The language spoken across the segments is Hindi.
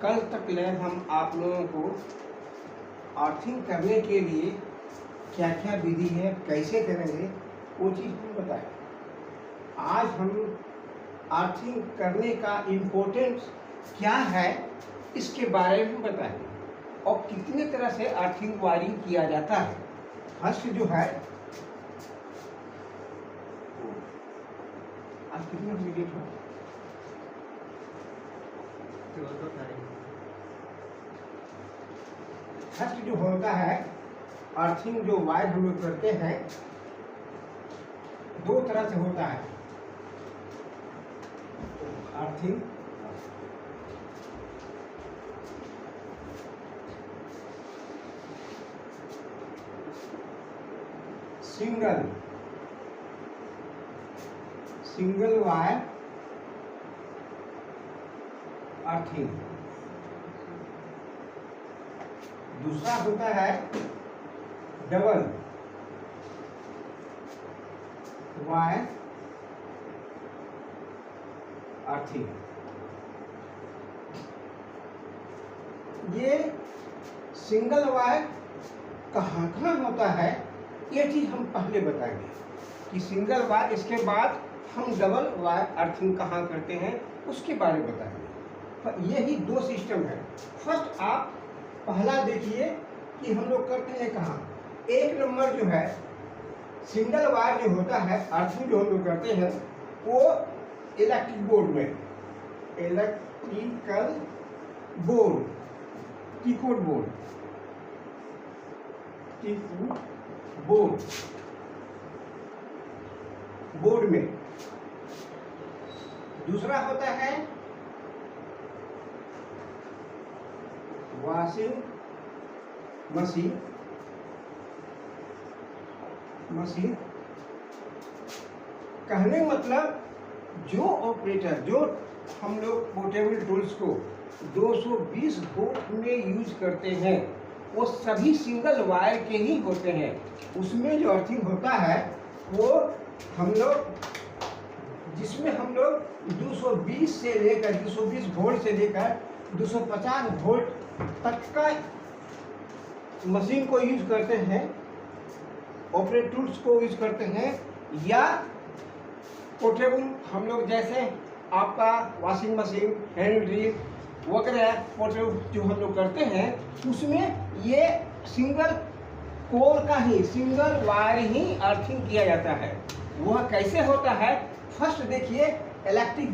कल तक हम आप लोगों को अर्थिंग करने के लिए क्या क्या विधि है, कैसे करेंगे, वो चीज़ हम बताएं। आज हम अर्थिंग करने का इम्पोर्टेंस क्या है इसके बारे में बताएंगे और कितने तरह से अर्थिंग वायरिंग किया जाता है। फर्स्ट जो है, आज कितना वीडियो था? फर्स्ट जो होता है अर्थिंग, जो वायर हम लोग करते हैं दो तरह से होता है। Earthing single wire earthing. दूसरा होता है डबल वायर अर्थिंग। ये सिंगल वायर कहाँ कहाँ होता है ये चीज हम पहले बताएंगे कि सिंगल वायर, इसके बाद हम डबल वायर अर्थिंग कहाँ करते हैं उसके बारे में बताएंगे। पर यही दो सिस्टम है। फर्स्ट आप पहला देखिए कि हम लोग करते हैं कहाँ। एक नंबर जो है सिंगल वायर जो होता है अर्थिंग जो हम लोग करते हैं वो इलेक्ट्रिक बोर्ड में, इलेक्ट्रिकल बोर्ड, टीकोड बोर्ड, बोर्ड में। दूसरा होता है वॉशिंग मशीन। कहने मतलब जो ऑपरेटर, जो हम लोग पोर्टेबल टूल्स को 220 वोल्ट में यूज करते हैं वो सभी सिंगल वायर के ही होते हैं। उसमें जो अर्थिंग होता है वो हम लोग, जिसमें हम लोग 220 से लेकर 220 वोल्ट से लेकर 250 वोल्ट तक का मशीन को यूज करते हैं, ऑपरेट टूल्स को यूज करते हैं, या पोर्टेबल हम लोग जैसे आपका वॉशिंग मशीन, हैंड ड्रिल वगैरह पोर्टेबल जो हम लोग करते हैं उसमें ये सिंगल कोर का ही, सिंगल वायर ही अर्थिंग किया जाता है। वह कैसे होता है? फर्स्ट देखिए इलेक्ट्रिक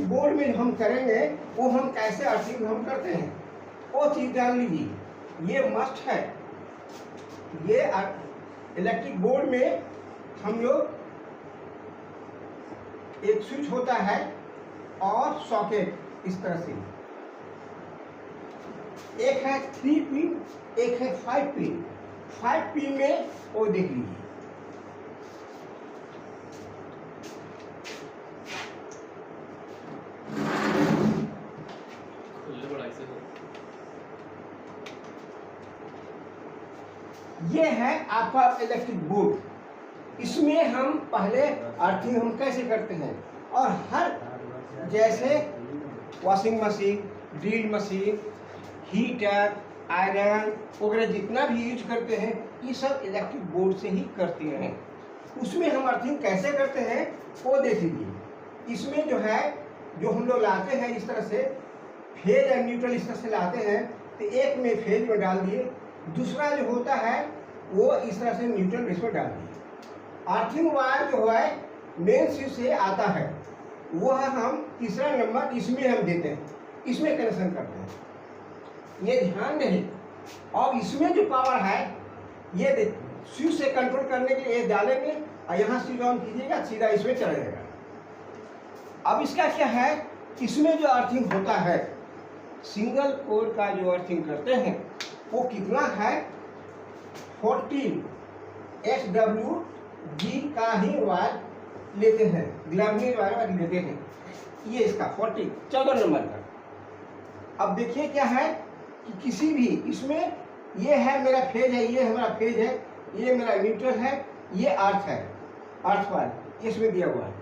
बोर्ड में हम करेंगे वो हम कैसे अर्थिंग हम करते हैं वो चीज जान लीजिए। ये मस्ट है। ये इलेक्ट्रिक बोर्ड में हम लोग एक स्विच होता है और सॉकेट इस तरह से, एक है 3 पिन, एक है 5 पिन। 5 पिन में वो देख लीजिए, ये है आपका इलेक्ट्रिक बोर्ड। इसमें हम पहले अर्थिंग हम कैसे करते हैं, और हर जैसे washing machine, drill machine, heater, iron वगैरह जितना भी यूज करते हैं ये सब इलेक्ट्रिक बोर्ड से ही करते हैं। उसमें हम अर्थिंग कैसे करते हैं वो देख लीजिए। इसमें जो है, जो हम लोग लाते हैं इस तरह से फेज और न्यूट्रल इस तरह से लाते हैं, तो एक में फेज में डाल दिए, दूसरा जो होता है वो इस तरह से न्यूट्रल इसमें डाल दिए। अर्थिंग वायर जो है मेन स्विच से आता है, वह हम तीसरा नंबर इसमें हम देते हैं, इसमें कनेक्शन करते हैं। ये ध्यान रहे। और इसमें जो पावर है ये स्विच से कंट्रोल करने के लिए डालेंगे और यहाँ स्विच ऑन कीजिएगा, सीधा इसमें चला जाएगा। अब इसका क्या है, इसमें जो अर्थिंग होता है सिंगल कोर का जो अर्थिंग करते हैं वो कितना है, 14 SWG का ही वायर लेते हैं, ग्लैमनीज वायर लेते हैं। ये इसका 14 नंबर का। अब देखिए क्या है कि किसी भी इसमें ये है मेरा फेज है, ये हमारा फेज है, ये मेरा न्यूट्रल है, ये अर्थ है, अर्थ वायर इसमें दिया हुआ है।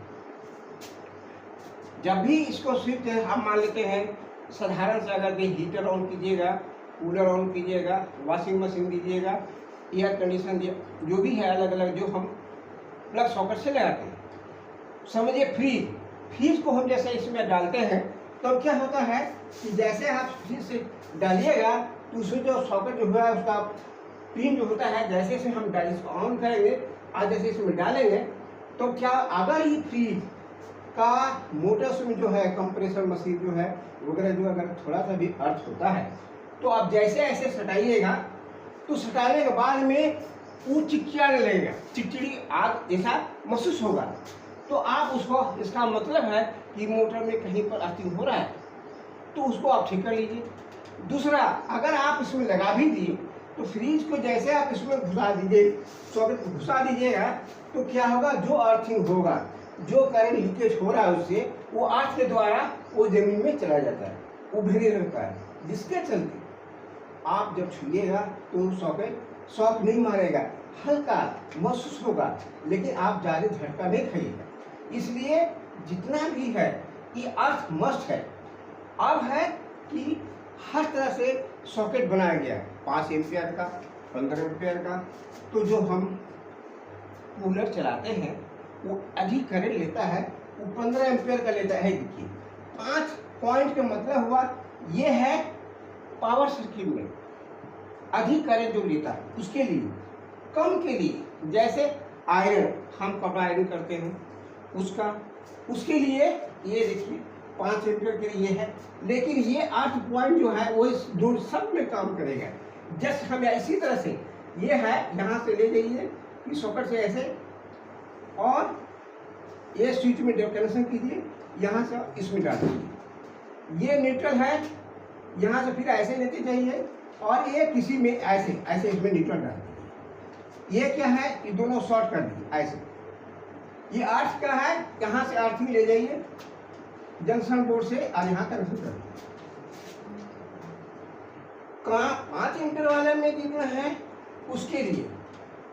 जब भी इसको स्विच हम मान लेते हैं साधारण से अगर भी हीटर ऑन कीजिएगा, कूलर ऑन कीजिएगा, वॉशिंग मशीन दीजिएगा, एयर कंडीशन जो भी है अलग अलग जो हम प्लग सॉकेट से लगाते हैं। समझिए फ्रीज को हम जैसे इसमें डालते हैं तो क्या होता है कि जैसे आप फ्रीज से डालिएगा तो उसमें जो सॉकेट जो है उसका पिन जो होता है, जैसे इसे हम इसको ऑन करेंगे और जैसे इसमें डालेंगे तो क्या अगर ये फ्रीज का मोटर्स में जो है कंप्रेसर मशीन जो है वगैरह जो अगर थोड़ा सा भी अर्थ होता है तो आप जैसे ऐसे सटाइएगा तो सटाने के बाद में वो चिकचियाने लगेगा, चिड़चिड़ी आग जैसा महसूस होगा। तो आप उसको, इसका मतलब है कि मोटर में कहीं पर अर्थिंग हो रहा है तो उसको आप ठीक कर लीजिए। दूसरा, अगर आप इसमें लगा भी दिए तो फ्रीज को जैसे आप इसमें घुसा दीजिए, सॉकेट घुसा दीजिएगा तो क्या होगा, जो अर्थिंग होगा, जो करंट लीकेज हो रहा है उससे वो अर्थ के द्वारा वो जमीन में चला जाता है, वो भरे रहता है, जिसके चलते आप जब छुइएगा तो सॉकेट शॉक नहीं मारेगा, हल्का महसूस होगा, लेकिन आप ज़्यादा झटका नहीं खाइएगा। इसलिए जितना भी है ये अर्थ मस्ट है। अब है कि हर तरह से सॉकेट बनाया गया है, 5 एम्पियर का, 15 एम्पियर का। तो जो हम कूलर चलाते हैं वो अधिक करंट लेता है, वो 15 एम्पियर का लेता है। देखिए 5 पॉइंट का मतलब हुआ ये है पावर सर्किट में अधिक करंट जो लेता है उसके लिए। कम के लिए जैसे आयरन, हम कपड़ा आयरन करते हैं उसके लिए ये देखिए 5 एम्पियर के लिए है, लेकिन ये 8 पॉइंट जो है वो इस दो सब में काम करेगा। जस्ट हम इसी तरह से ये है, यहाँ से ले जाइए इस सॉकेट से ऐसे और ये स्विच में कनेक्शन कीजिए, यहाँ से इसमें डाल दीजिए। ये न्यूट्रल है, यहाँ से फिर ऐसे लेते जाइए और ये किसी में ऐसे ऐसे इसमें न्यूट्रल डाल दीजिए। ये क्या है, ये दोनों शॉर्ट कर दीजिए ऐसे। ये अर्थ का है, यहाँ से अर्थिंग ले जाइए जंक्शन बोर्ड से और यहाँ कनेक्शन कर दीजिए। 5 एम्पियर वाले में जितना है उसके लिए,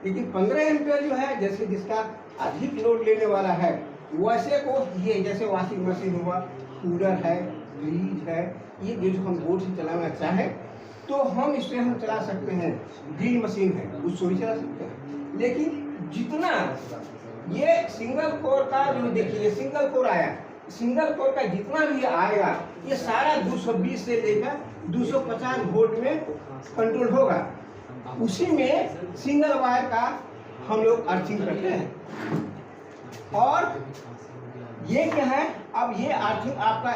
लेकिन 15 एम्पियर जो है, जैसे जिसका अधिक लोड लेने वाला है वैसे को ये, जैसे वॉशिंग मशीन हुआ, कूलर है, फ्रिज है, ये जो हम बोर्ड से चलाना चाहें तो हम इससे हम चला सकते हैं। ड्रिल मशीन है उसको भी चला सकते हैं। लेकिन जितना ये सिंगल कोर का जो देखिए सिंगल कोर आया, सिंगल कोर का जितना भी आएगा ये सारा 220 से लेकर 250 वोल्ट में कंट्रोल होगा। उसी में सिंगल वायर का हम लोग अर्थिंग करते हैं। और ये क्या है, अब ये अर्थिंग आपका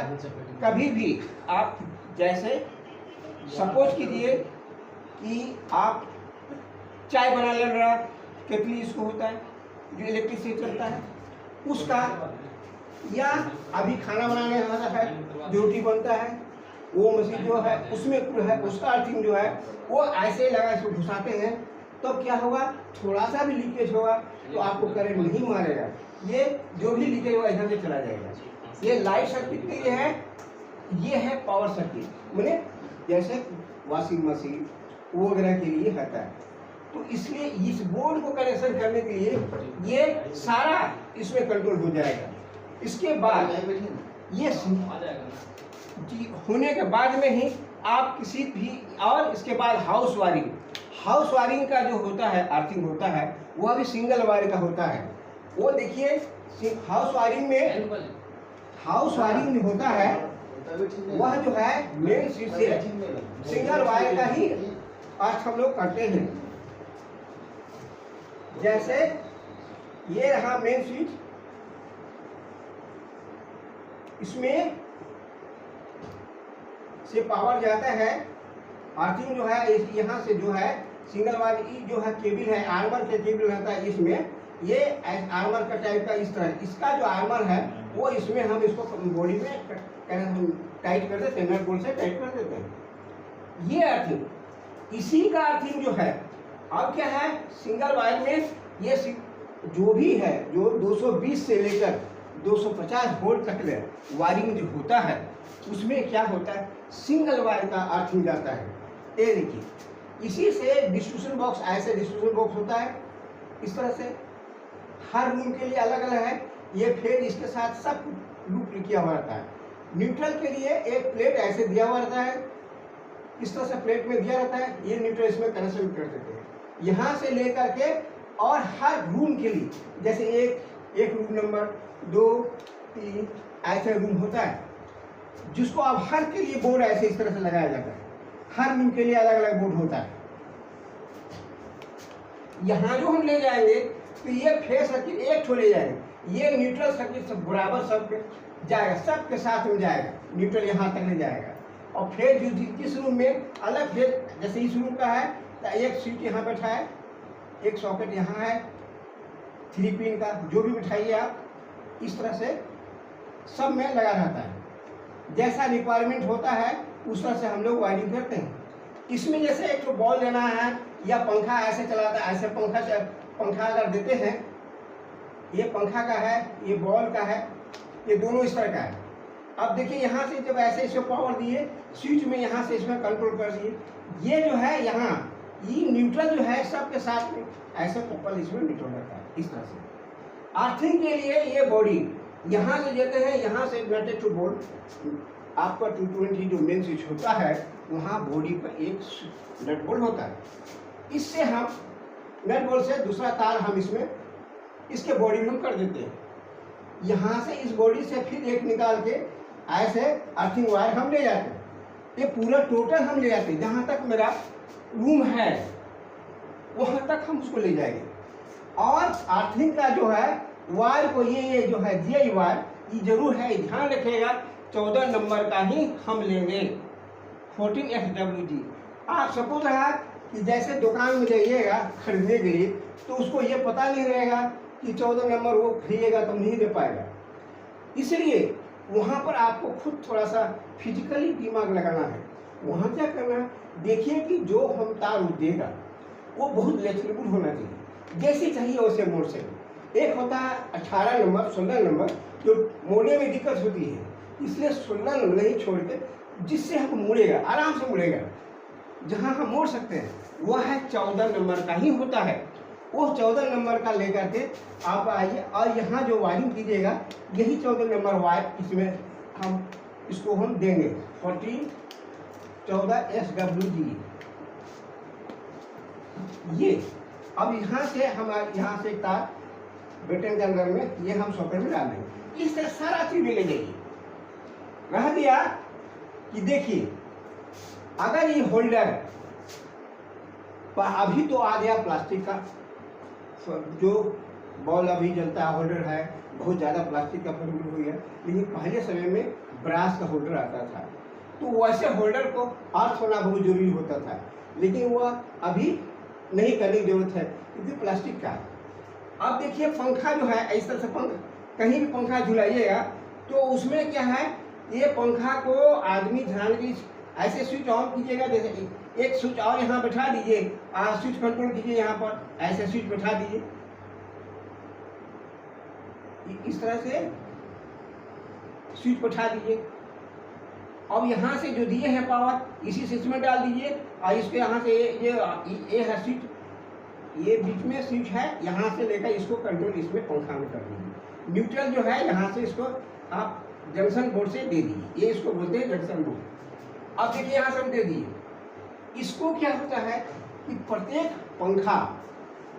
कभी भी आप जैसे सपोज कीजिए कि आप चाय बना ले रहा, केतली इसको होता है जो इलेक्ट्रिक से चलता है उसका, या अभी खाना बनाने वाला है जो रोटी बनता है वो मशीन जो है उसमें है उसका अर्थिंग जो है वो ऐसे लगा, इसको घुसाते हैं तो क्या होगा, थोड़ा सा भी लीकेज होगा तो आपको करंट नहीं मारेगा। ये जो भी लीकेज होगा इधर से चला जाएगा। ये लाइट सर्किट के लिए है, ये है पावर सर्किट, मैंने जैसे वॉशिंग मशीन वगैरह के लिए होता है। तो इसलिए इस बोर्ड को कनेक्शन करने के लिए ये सारा इसमें कंट्रोल हो जाएगा। इसके बाद ये होने के बाद में ही आप किसी भी, और इसके बाद हाउस वायरिंग का जो होता है अर्थिंग होता है वो अभी सिंगल वायर का होता है। वो देखिए हाउस वायरिंग में होता है वह जो है मेन स्विच से सिंगल वायर का ही अर्थ हम लोग करते हैं। जैसे ये रहा मेन स्विच, इसमें से पावर जाता है, अर्थिंग जो है यहाँ से जो है सिंगल वायर जो है केबल है, आर्मर का केबल रहता है इसमें, ये आर्मर का टाइप का इस तरह, इसका जो आर्मर है वो इसमें हम इसको बॉडी में टाइट कर देते हैं, नट बोल्ट से टाइट कर देते हैं। ये अर्थिंग, इसी का अर्थिंग जो है अब क्या है, सिंगल वायर में ये जो भी है जो 220 से लेकर 250 वोल्ट तक वायरिंग जो होता है उसमें क्या होता है, सिंगल वायर का अर्थिंग जाता है। ये देखिए इसी से डिस्ट्रीब्यूशन बॉक्स, ऐसे डिस्ट्रीब्यूशन बॉक्स होता है इस तरह से, हर रूम के लिए अलग अलग है। ये फेज इसके साथ सब लूप किया हुआ रहता है। न्यूट्रल के लिए एक प्लेट ऐसे दिया हुआ रहता है, इस तरह से प्लेट में दिया रहता है, ये न्यूट्रल इसमें कनेक्शन कर देते हैं यहाँ से लेकर के। और हर रूम के लिए जैसे एक रूम नंबर 2 3 ऐसे रूम होता है, जिसको अब हर के लिए बोर्ड ऐसे इस तरह से लगाया जाता है। हर रूम के लिए अलग अलग बोर्ड होता है। यहाँ जो हम ले जाएंगे तो ये फेस सर्किट एक ठो ले जाएंगे, ये न्यूट्रल सर्किट सब बराबर सब जाएगा, सबके साथ में जाएगा, न्यूट्रल यहाँ तक ले जाएगा। और फिर जो जिस रूम में अलग फिर जैसे इस रूम का है तो एक स्विच यहाँ बैठा है, एक सॉकेट यहाँ है 3 पिन का, जो भी बिठाइए आप इस तरह से सब में लगा रहता है। जैसा रिक्वायरमेंट होता है उस तरह से हम लोग वायरिंग करते हैं। इसमें जैसे एक तो बॉल देना है या पंखा ऐसे चलाता है, ऐसे पंखा अगर देते हैं, ये पंखा का है, ये बॉल का है, ये दोनों इस तरह का है। अब देखिए यहाँ से जब ऐसे इसको पावर दिए स्विच में, यहाँ से इसमें कंट्रोल कर दिए, ये जो है यहाँ ये न्यूट्रल जो है सबके साथ में ऐसे कपल इसमें न्यूट्रल रहता है इस तरह से। अर्थिंग के लिए ये बॉडी यहाँ से देते हैं, यहाँ से नट टू बोल्ट आपका 220 जो मेन स्विच होता है वहाँ बॉडी पर एक नट बोल्ट होता है। इससे हम नट बोल्ट से दूसरा तार हम इसमें इसके बॉडी में हम कर देते हैं। यहाँ से इस बॉडी से फिर एक निकाल के ऐसे अर्थिंग वायर हम ले जाते हैं। ये पूरा टोटल हम ले जाते हैं, जहाँ तक मेरा रूम है वहाँ तक हम उसको ले जाएंगे। और अर्थिंग का जो है वायर को ये जो है जीआई वायर ये जरूर है, ध्यान रखिएगा 14 नंबर का ही हम लेंगे 14XWG। आप सपोज रहा कि जैसे दुकान में जाइएगा खरीदने के लिए तो उसको ये पता नहीं रहेगा कि 14 नंबर वो खरीदेगा तो नहीं दे पाएगा, इसलिए वहाँ पर आपको खुद थोड़ा सा फिजिकली दिमाग लगाना है। वहाँ क्या करना है, देखिए कि जो हम तार देगा वो बहुत फ्लेक्सिबल होना चाहिए, जैसे चाहिए वैसे मोड़ सके। एक होता है 18 नंबर 16 नंबर जो मोड़ने में दिक्कत होती है, इसलिए 16 नंबर ही छोड़ के जिससे हम मुड़ेगा आराम से मुड़ेगा, जहाँ हम मोड़ सकते हैं वह है 14 नंबर का ही होता है। वो 14 नंबर का लेकर के आप आइए और यहाँ जो वायरिंग कीजिएगा यही 14 नंबर वायर इसमें हम इसको हम देंगे 14SWG। ये अब यहाँ से हम यहाँ से तार बटन के अंदर में ये हम सॉकेट में डाल देंगे। इस तरह सारा चीज ले जाइए। रह दिया कि देखिए अगर ये होल्डर अभी तो आ गया प्लास्टिक का, जो बॉल अभी जलता है होल्डर है, बहुत ज़्यादा प्लास्टिक का प्रयोग हो गया, लेकिन पहले समय में ब्रास का होल्डर आता था, तो वैसे होल्डर को अर्थ होना बहुत जरूरी होता था, लेकिन वह अभी नहीं करने की जरूरत है क्योंकि प्लास्टिक का है। अब देखिए पंखा जो है इस तरह से कहीं भी पंखा झुलाइएगा तो उसमें क्या है, ये पंखा को आदमी ध्यान की ऐसे स्विच ऑन कीजिएगा, जैसे एक स्विच और यहाँ बैठा दीजिए, स्विच कंट्रोल कीजिए, यहाँ पर ऐसे स्विच बैठा दीजिए, इस तरह से स्विच बैठा दीजिए। अब यहाँ से जो दिए हैं पावर इसी स्विच में डाल दीजिए और इसके यहाँ से ये है स्विच, ये बीच में स्विच है, यहाँ से लेकर इसको कंट्रोल इसमें पंखा में कर दीजिए। न्यूट्रल जो है यहाँ से इसको आप जंक्शन बोर्ड से दे दीजिए, ये इसको बोलते हैं जंक्शन बोर्ड। अब देखिए यहाँ से हम दे दिए। इसको क्या होता है कि प्रत्येक पंखा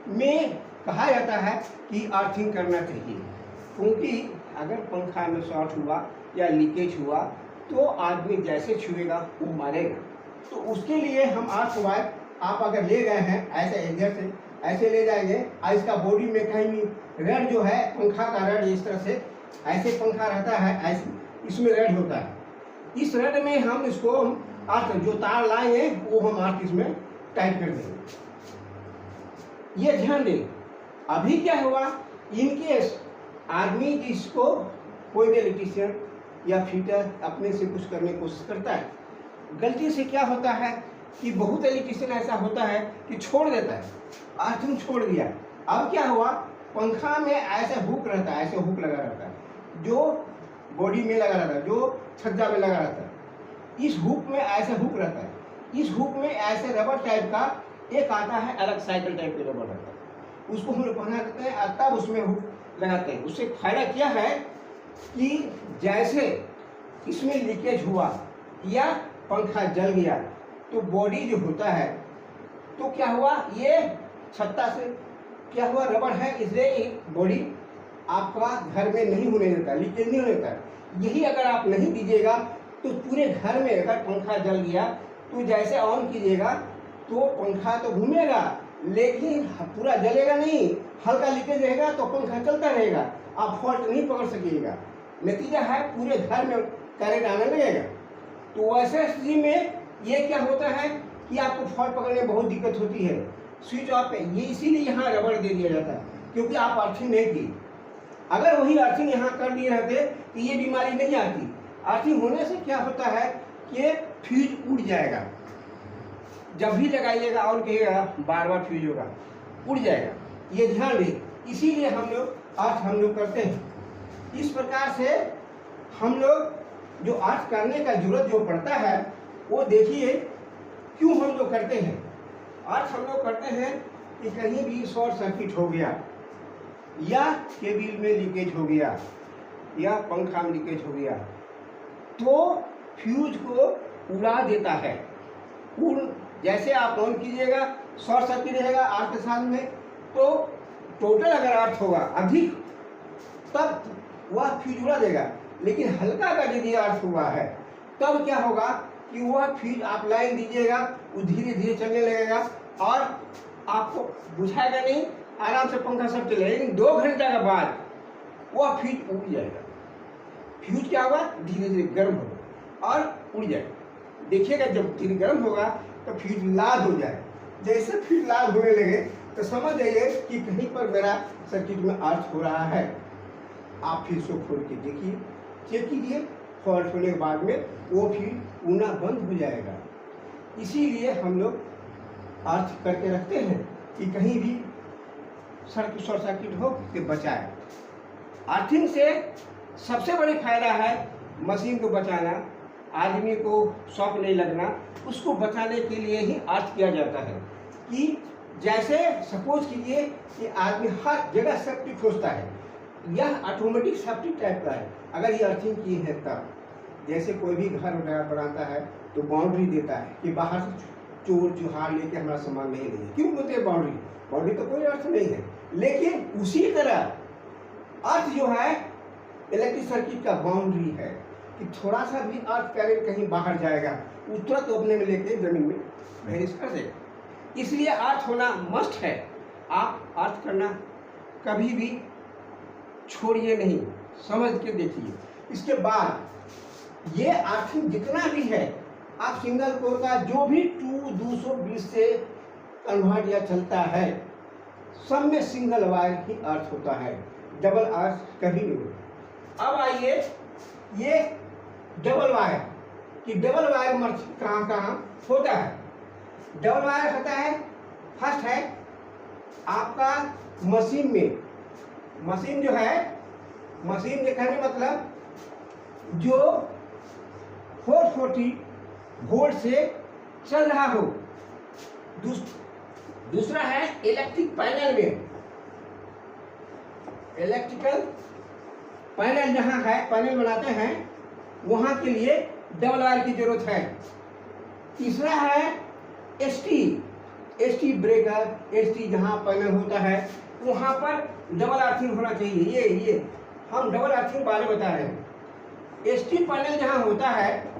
में कहा जाता है कि अर्थिंग करना चाहिए, क्योंकि अगर पंखा में शॉर्ट हुआ या लीकेज हुआ तो आदमी जैसे छुएगा वो मारेगा। तो उसके लिए हम अर्थ वायर आप अगर ले गए हैं ऐसे इधर से ऐसे ले जाएंगे और इसका बॉडी में कहीं भी रेड जो है पंखा का रेड इस तरह से ऐसे पंखा रहता है, ऐसे इसमें रेड होता है, इस रेड में हम इसको अर्थ जो तार लाएंगे वो हम अर्थ इसमें टाइट कर देंगे। ये ध्यान दें। अभी क्या हुआ, इनकेस आदमी जिसको कोई भी इलेक्ट्रीशियन या फिटर अपने से कुछ करने की कोशिश करता है, गलती से क्या होता है कि बहुत इलेक्ट्रीशियन ऐसा होता है कि छोड़ देता है, अर्थिंग छोड़ दिया। अब क्या हुआ, पंखा में ऐसे हुक रहता है, ऐसे हुक लगा रहता है, जो बॉडी में लगा रहता है, जो छज्जा में लगा रहता है, इस हुक में ऐसे हुक रहता है, इस हुक में ऐसे रबर टाइप का एक आता है, अलग साइकिल टाइप के रबर रहता है, उसको हम लोग पहना देते हैं, तब उसमें हुक लगाते हैं। उससे फायदा क्या है कि जैसे इसमें लीकेज हुआ या पंखा जल गया तो बॉडी जो होता है तो क्या हुआ, ये छत्ता से क्या हुआ, रबड़ है, इसलिए बॉडी आपका घर में नहीं होने देता, लीकेज नहीं होने देता। यही अगर आप नहीं दीजिएगा तो पूरे घर में अगर पंखा जल गया तो जैसे ऑन कीजिएगा तो पंखा तो घूमेगा लेकिन पूरा जलेगा नहीं, हल्का लीकेज रहेगा तो पंखा चलता रहेगा, आप फॉल्ट नहीं पकड़ सकिएगा। नतीजा है पूरे घर में करंट आने लगेगा। तो वैसे स्थिति में ये क्या होता है कि आपको फॉल्ट पकड़ने में बहुत दिक्कत होती है। स्विच ऑफ पे ये इसीलिए यहाँ रबड़ दे दिया जाता है क्योंकि आप अर्थिंग नहीं की। अगर वही अर्थिंग यहाँ कर दिए रहते तो ये बीमारी नहीं आती। अर्थिंग होने से क्या होता है कि फ्यूज उड़ जाएगा, जब भी लगाइएगा ऑन कहिएगा बार बार फ्यूज होगा, उड़ जाएगा, ये ध्यान रहे। इसीलिए हम लोग करते हैं। इस प्रकार से हम लोग जो अर्थ करने का जरूरत जो पड़ता है वो देखिए क्यों हम लोग करते हैं। अर्थ हम लोग करते हैं कि कहीं भी शॉर्ट सर्किट हो गया या केबल में लीकेज हो गया या पंखा में लीकेज हो गया तो फ्यूज को उड़ा देता है। जैसे आप ऑन कीजिएगा शॉर्ट सर्किट रहेगा अर्थ के साथ में, तो टोटल अगर अर्थ होगा अधिक तब वह फ्यूज उड़ा देगा, लेकिन हल्का का यदि अर्थ हुआ है तब क्या होगा कि वह फ्यूज आप लाइन दीजिएगा वो धीरे धीरे चलने लगेगा और आपको बुझाएगा नहीं, आराम से पंखा सब चलेगा, लेकिन 2 घंटे के बाद वह फ्यूज उड़ जाएगा। फ्यूज क्या होगा, धीरे धीरे गर्म होगा और उड़ जाएगा। देखिएगा जब धीरे गर्म होगा तो फ्यूज लाल हो जाए। जैसे फ्यूज लाल होने लगे तो समझ जाइए कि कहीं पर मेरा सर्किट में अर्थ हो रहा है। आप फ्यूज को खोल के देखिए, चेक कीजिए, फॉल्ट होने के बाद में वो फ्यूज उड़ना बंद हो जाएगा। इसीलिए हम लोग अर्थ करके रखते हैं कि कहीं भी शॉर्ट सर्किट हो तो बचाए। अर्थिंग से सबसे बड़ी फायदा है मशीन को बचाना, आदमी को शॉक नहीं लगना, उसको बचाने के लिए ही अर्थ किया जाता है। कि जैसे सपोज कीजिए कि आदमी हर जगह सेफ्टी खोजता है, यह ऑटोमेटिक सेफ्टी टाइप का है अगर ये अर्थिंग की है तब। जैसे कोई भी घर बनाता है तो बाउंड्री देता है कि बाहर चोर चुहार लेके हमारा सामान नहीं ले। क्यों बोलते हैं बाउंड्री तो कोई अर्थ नहीं है, लेकिन उसी तरह अर्थ जो है इलेक्ट्रिक सर्किट का बाउंड्री है कि थोड़ा सा भी अर्थ करंट कहीं बाहर जाएगा वो तुरंत अपने में लेके जमीन में वैनिश कर देगा। इसलिए अर्थ होना मस्ट है। आप अर्थ करना कभी भी छोड़िए नहीं, समझ के देखिए। इसके बाद ये अर्थिंग जितना भी है आप सिंगल कोर का जो भी 220 से कन्वर्ट या चलता है सब में सिंगल वायर ही अर्थ होता है, डबल अर्थ कभी नहीं होता। अब आइए ये डबल वायर कि डबल वायर मर्ज कहाँ कहाँ होता है। डबल वायर होता है, फर्स्ट है आपका मशीन में। मशीन जो है, मशीन के कहने मतलब जो 440 वोल्ट से चल रहा हो। दूसरा है इलेक्ट्रिक पैनल में, इलेक्ट्रिकल पैनल जहाँ है, पैनल बनाते हैं वहाँ के लिए डबल वायर की जरूरत है। तीसरा है एसटी ब्रेकर, एसटी जहाँ पैनल होता है वहाँ पर डबल अर्थिंग होना चाहिए। ये हम डबल अर्थिंग बारे बता रहे हैं। एसटी पैनल जहाँ होता है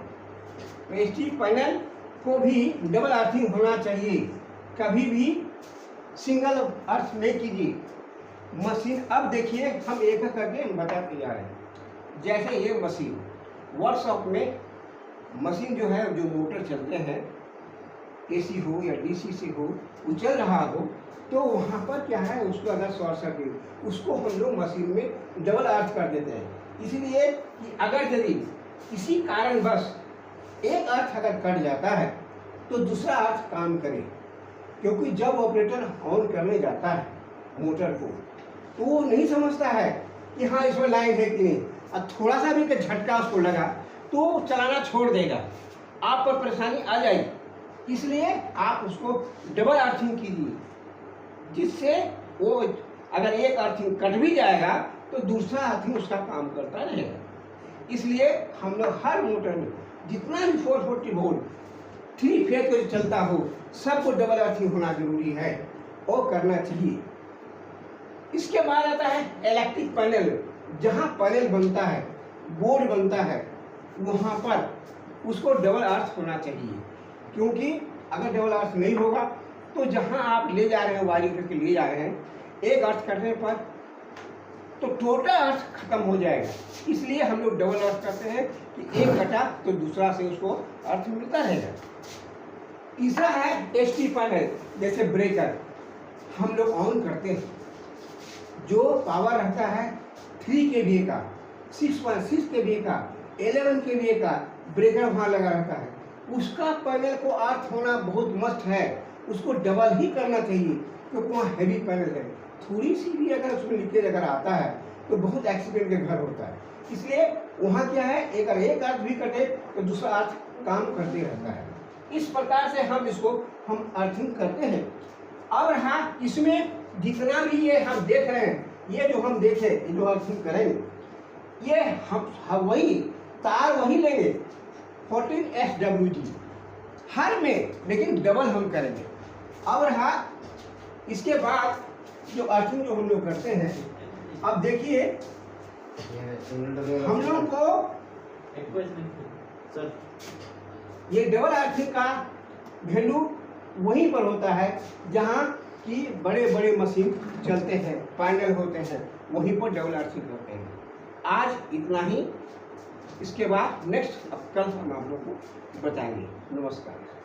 एसटी पैनल को भी डबल अर्थिंग होना चाहिए, कभी भी सिंगल अर्थ नहीं कीजिए। मशीन अब देखिए हम एक एक करके बताते जा रहे हैं। जैसे ये मशीन वर्कशॉप में मशीन जो है, जो मोटर चलते हैं एसी हो या डीसी से हो, वो चल रहा हो तो वहाँ पर क्या है, उसको अगर शॉर्ट सर्किट उसको हम लोग मशीन में डबल अर्थ कर देते हैं। इसलिए कि अगर यदि किसी कारणवश एक अर्थ अगर कट जाता है तो दूसरा अर्थ काम करे, क्योंकि जब ऑपरेटर ऑन करने जाता है मोटर को तो वो नहीं समझता है कि हाँ इसमें लाइन है कि नहीं, और थोड़ा सा भी झटका उसको लगा तो चलाना छोड़ देगा, आप पर परेशानी आ जाएगी। इसलिए आप उसको डबल अर्थिंग कीजिए, जिससे वो अगर एक अर्थिंग कट भी जाएगा तो दूसरा अर्थिंग उसका काम करता रहेगा। इसलिए हम लोग हर मोटर में जितना भी 440 वोल्ट 3 फेज को चलता हो सबको डबल अर्थिंग होना जरूरी है और करना चाहिए। इसके बाद आता है इलेक्ट्रिक पैनल। जहाँ पैनल बनता है, बोर्ड बनता है, वहाँ पर उसको डबल अर्थ होना चाहिए, क्योंकि अगर डबल अर्थ नहीं होगा तो जहाँ आप ले जा रहे हैं, वायरिंग करके ले जा रहे हैं, एक अर्थ कटने पर तो टोटल अर्थ खत्म हो जाएगा। इसलिए हम लोग डबल अर्थ करते हैं कि एक कटा तो दूसरा से उसको अर्थ मिलता रहेगा। तीसरा है एसटी पैनल, जैसे ब्रेकर हम लोग ऑन करते हैं, जो पावर रहता है 3 kVA का, 6.6 kVA का, 11 kVA का ब्रेकर वहाँ लगा रहता है, उसका पैनल को अर्थ होना बहुत मस्ट है, उसको डबल ही करना चाहिए, क्योंकि वहाँ हैवी पैनल है। थोड़ी सी भी अगर उसमें लीकेज अगर आता है तो बहुत एक्सीडेंट के घर होता है। इसलिए वहाँ क्या है, अगर एक अर्थ भी कटे तो दूसरा अर्थ काम करते रहता है। इस प्रकार से हम अर्थिंग करते हैं। और हाँ, इसमें जितना भी ये हम देख रहे हैं, ये जो हम देखे, ये जो अर्थिंग करेंगे, ये हम वही तार वही लेंगे 14 SWD हर में, लेकिन डबल हम करेंगे। और हाँ, इसके बाद जो अर्थिंग जो हम लोग करते हैं, अब देखिए हम लोग को ये डबल अर्थिंग का वैल्यू वहीं पर होता है जहाँ कि बड़े बड़े मशीन चलते हैं, पैनल होते हैं, वहीं पर डबल अर्थिंग करते हैं। आज इतना ही। इसके बाद नेक्स्ट कल हम आप लोग को बताएंगे। नमस्कार।